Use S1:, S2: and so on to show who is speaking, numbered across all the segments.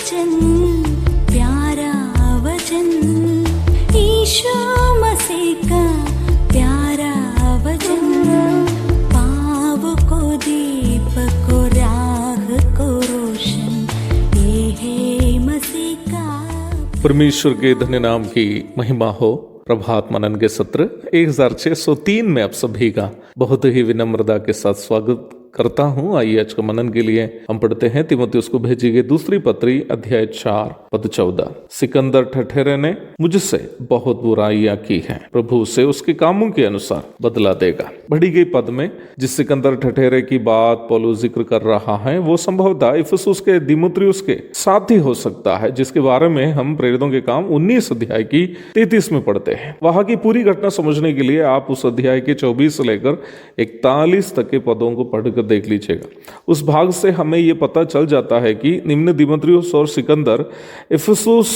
S1: वचन, प्यारा वचन, यीशु मसीह का प्यारा वचन, पाव को दीपक को राह को रोशन, ये है मसीह का।
S2: परमेश्वर के धन्य नाम की महिमा हो। प्रभात मनन के सत्र 1603 में आप सभी का बहुत ही विनम्रता के साथ स्वागत करता हूं। आइए आज का मनन के लिए हम पढ़ते हैं तीमुथियुस को भेजी गई दूसरी पत्री अध्याय 4 पद 14। सिकंदर ठठेरे ने मुझसे बहुत बुराइयां की हैं, प्रभु उसे उसके कामों के अनुसार बदला देगा। बढ़ी गई पद में जिस सिकंदर ठठेरे की बात पौलुस जिक्र कर रहा है वो संभवतः इफिसुस के दिमुत्रियुस के साथ ही हो सकता है, जिसके बारे में हम प्रेरितों के काम 19 अध्याय की 33 में पढ़ते हैं। वहां की पूरी घटना समझने के लिए आप उस अध्याय के 24 से लेकर 41 तक के पदों को पढ़कर देख लीजिएगा। उस भाग से हमें यह पता चल जाता है कि निम्न दिमुत्रियुस और सिकंदर इफिसुस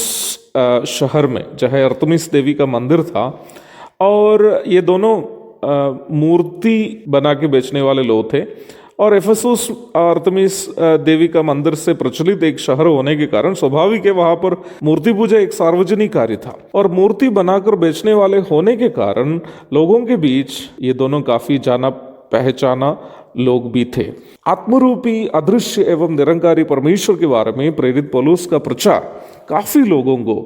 S2: शहर में जहाँ अर्थमिस देवी का मंदिर था, और ये दोनों मूर्ति बना के बेचने वाले लोग थे, और इफिसुस अर्थमिस देवी का मंदिर से प्रचलित एक शहर होने के कारण स्वाभाविक है वहां पर मूर्ति पूजा एक सार्वजनिक कार्य था, और मूर्ति बनाकर बेचने वाले होने के कारण लोगों के बीच ये दोनों काफी जाना पहचाना लोग भी थे। आत्मरूपी अदृश्य एवं निरंकारी परमेश्वर के बारे में प्रेरित पौलुस का प्रचार काफी लोगों को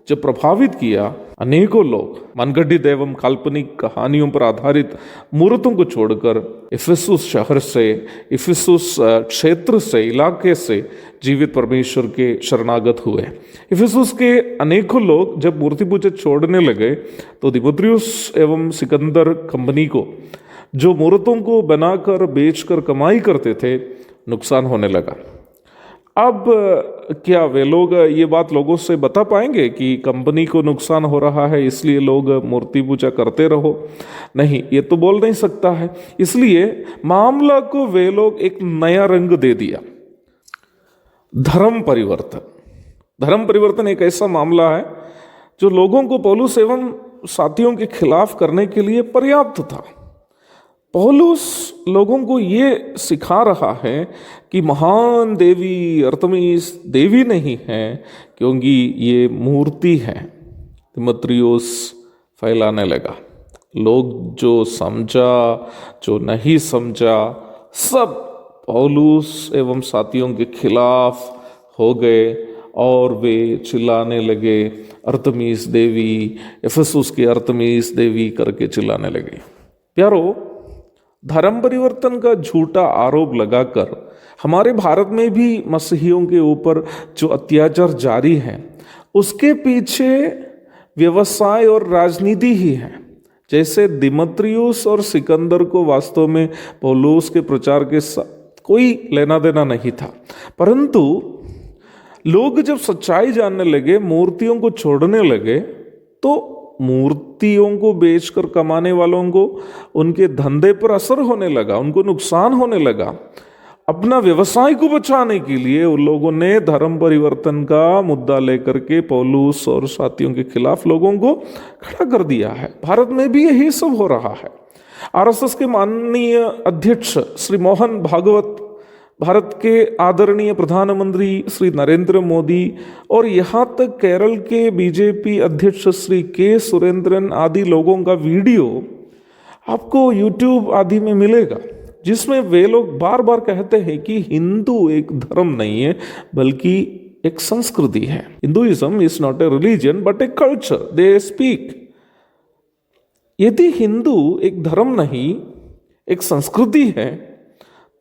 S2: जब प्रभावित किया, अनेकों लोग मनगढ़ंत एवं काल्पनिक कहानियों पर आधारित मूर्तों को छोड़कर इफिसुस शहर से, इफिसुस क्षेत्र से, इलाके से जीवित परमेश्वर के शरणागत हुए। इफिसुस के अनेकों लोग जब मूर्ति पूजा छोड़ने लगे तो दिमुत्रियुस एवं सिकंदर कंपनी को, जो मूर्तों को बनाकर बेचकर कमाई करते थे, नुकसान होने लगा। अब क्या वे लोग ये बात लोगों से बता पाएंगे कि कंपनी को नुकसान हो रहा है इसलिए लोग मूर्ति पूजा करते रहो? नहीं, ये तो बोल नहीं सकता है। इसलिए मामला को वे लोग एक नया रंग दे दिया, धर्म परिवर्तन। धर्म परिवर्तन एक ऐसा मामला है जो लोगों को पौलुस एवं साथियों के खिलाफ करने के लिए पर्याप्त था। पौलुस लोगों को ये सिखा रहा है कि महान देवी अर्थमिस देवी नहीं है, क्योंकि ये मूर्ति है। दिमुत्रियुस फैलाने लगा। लोग जो समझा जो नहीं समझा सब पौलुस एवं साथियों के खिलाफ हो गए, और वे चिल्लाने लगे अर्थमिस देवी, इफिसुस की अर्थमिस देवी करके चिल्लाने लगे। प्यारो, धर्म परिवर्तन का झूठा आरोप लगाकर हमारे भारत में भी मसीहियों के ऊपर जो अत्याचार जारी है उसके पीछे व्यवसाय और राजनीति ही है। जैसे दिमुत्रियुस और सिकंदर को वास्तव में पौलुस के प्रचार के साथ कोई लेना देना नहीं था, परंतु लोग जब सच्चाई जानने लगे, मूर्तियों को छोड़ने लगे, तो मूर्तियों को बेचकर कमाने वालों को उनके धंधे पर असर होने लगा, उनको नुकसान होने लगा। अपना व्यवसाय को बचाने के लिए उन लोगों ने धर्म परिवर्तन का मुद्दा लेकर के पौलुस और साथियों के खिलाफ लोगों को खड़ा कर दिया है। भारत में भी यही सब हो रहा है। आरएसएस के माननीय अध्यक्ष श्री मोहन भागवत, भारत के आदरणीय प्रधानमंत्री श्री नरेंद्र मोदी, और यहाँ तक केरल के बीजेपी अध्यक्ष श्री के सुरेंद्रन आदि लोगों का वीडियो आपको यूट्यूब आदि में मिलेगा, जिसमें वे लोग बार बार कहते हैं कि हिंदू एक धर्म नहीं है बल्कि एक संस्कृति है। Hinduism is not a religion but a culture they speak. यदि हिंदू एक धर्म नहीं एक संस्कृति है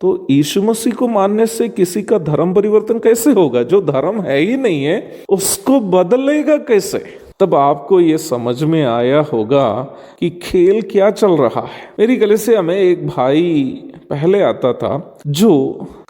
S2: तो यीशु मसीह को मानने से किसी का धर्म परिवर्तन कैसे होगा? जो धर्म है ही नहीं है उसको बदलेगा कैसे? तब आपको ये समझ में आया होगा कि खेल क्या चल रहा है। मेरी कलीसिया में एक भाई पहले आता था जो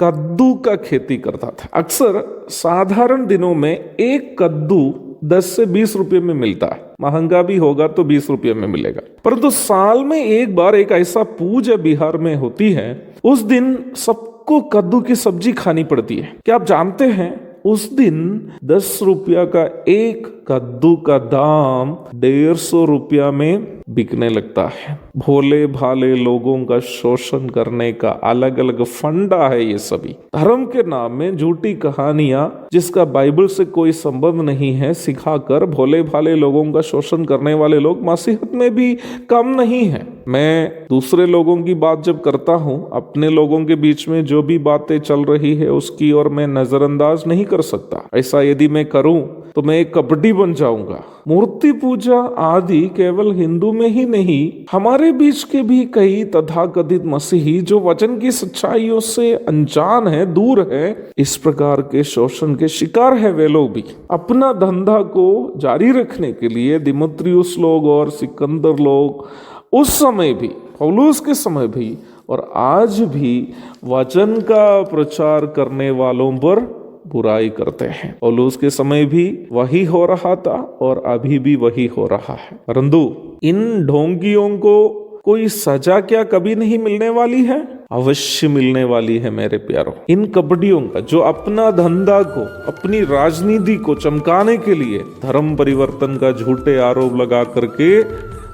S2: कद्दू का खेती करता था। अक्सर साधारण दिनों में एक कद्दू 10 से 20 रुपये में मिलता है, महंगा भी होगा तो 20 रुपये में मिलेगा। परंतु साल में एक बार एक ऐसा पूजा बिहार में होती है, उस दिन सबको कद्दू की सब्जी खानी पड़ती है। क्या आप जानते हैं उस दिन 10 रुपया का एक कद्दू का दाम 150 रुपया में बिकने लगता है। भोले भाले लोगों का शोषण करने का अलग अलग फंडा है ये सभी। धर्म के नाम में झूठी कहानियां जिसका बाइबल से कोई संबंध नहीं है सिखाकर भोले भाले लोगों का शोषण करने वाले लोग मसीहत में भी कम नहीं है। मैं दूसरे लोगों की बात जब करता हूं, अपने लोगों के बीच में जो भी बातें चल रही है उसकी और मैं नजरअंदाज नहीं कर सकता। ऐसा यदि मैं करूं तो मैं एक कपटी बन जाऊंगा। मूर्ति पूजा आदि केवल हिंदू में ही नहीं, हमारे बीच के भी कई तथाकथित मसीही जो वचन की सच्चाइयों से अनजान है, दूर है, इस प्रकार के शोषण के शिकार है। वे लोग भी अपना धंधा को जारी रखने के लिए दिमेत्रियुस लोग और सिकंदर लोग उस समय भी, पौलुस के समय भी और आज भी वचन का प्रचार करने वालों पर बुराई करते हैं। पौलुस के समय भी वही हो रहा था और अभी भी वही हो रहा है। परंतु इन ढोंगियों को कोई सजा क्या कभी नहीं मिलने वाली है? अवश्य मिलने वाली है मेरे प्यारों। इन कपटियों का जो अपना धंधा को, अपनी राजनीति को चमकाने के लिए धर्म परिवर्तन का झूठे आरोप लगा करके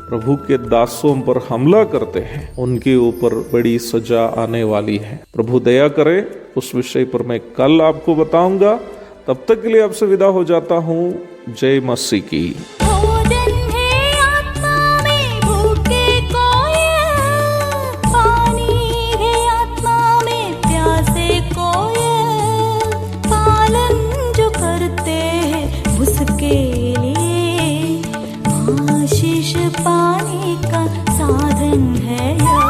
S2: प्रभु के दासों पर हमला करते हैं, उनके ऊपर बड़ी सजा आने वाली है। प्रभु दया करे, उस विषय पर मैं कल आपको बताऊंगा। तब तक के लिए आपसे विदा हो जाता हूँ। जय मसीह की।
S1: आशीष पाने का साधन है।